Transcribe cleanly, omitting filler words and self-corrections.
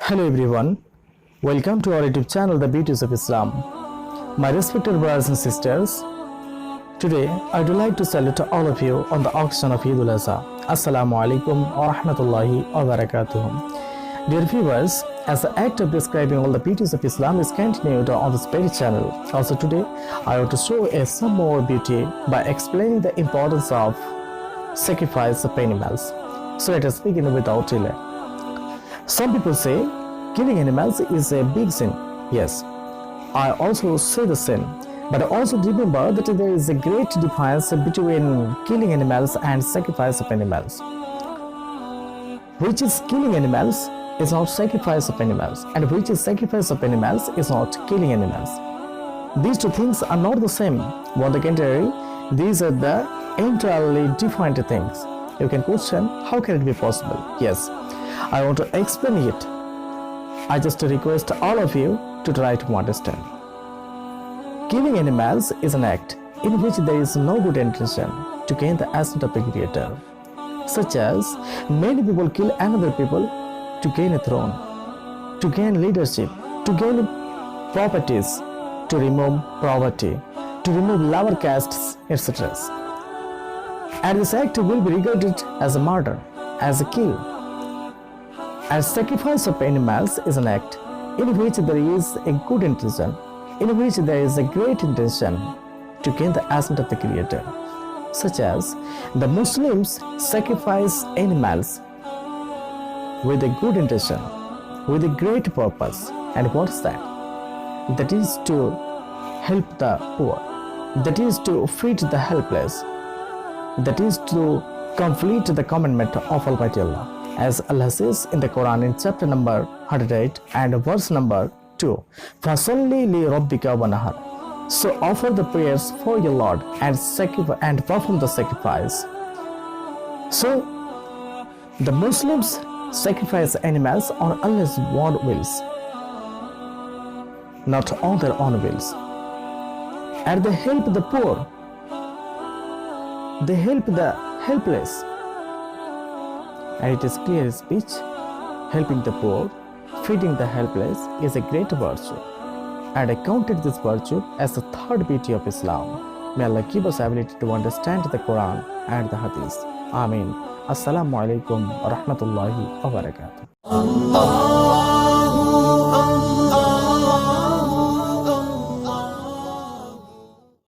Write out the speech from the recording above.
Hello everyone, welcome to our YouTube channel The Beauties of Islam. My respected brothers and sisters, today I would like to salute all of you on the occasion of Eid al-Azha. Assalamu alaikum wa rahmatullahi wa barakatuh. Dear viewers, as the act of describing all the beauties of Islam is continued on this very channel, also today I want to show some more beauty by explaining the importance of sacrifice of animals. So let us begin without delay. Some people say killing animals is a big sin. Yes, I also say the same. But also remember that there is a great difference between killing animals and sacrifice of animals. Which is killing animals is not sacrifice of animals, and which is sacrifice of animals is not killing animals. These two things are not the same. On the contrary, these are the entirely different things. You can question, how can it be possible? Yes, I want to explain it. I just request all of you to try to understand. Killing animals is an act in which there is no good intention to gain the assent of the creator, such as many people kill another people to gain a throne, to gain leadership, to gain properties, to remove poverty, to remove lower castes, etc. And this act will be regarded as a murder, as a kill. As sacrifice of animals is an act in which there is a good intention, in which there is a great intention to gain the assent of the Creator, such as the Muslims sacrifice animals with a good intention, with a great purpose. And what is that? That is to help the poor, that is to feed the helpless, that is to complete the commandment of Almighty Allah. As Allah says in the Quran in chapter number 108 and verse number 2, فَصَلِّ لِرَبِّكَ وَنَحَرْ. So offer the prayers for your Lord and perform the sacrifice. So the Muslims sacrifice animals on Allah's own wills, not on their own wills. And they help the poor, they help the helpless. And it is clear speech, helping the poor, feeding the helpless is a great virtue. And I counted this virtue as the third beauty of Islam. May Allah give us ability to understand the Quran and the Hadith. Ameen. Assalamu alaikum wa rahmatullahi wa barakatuh.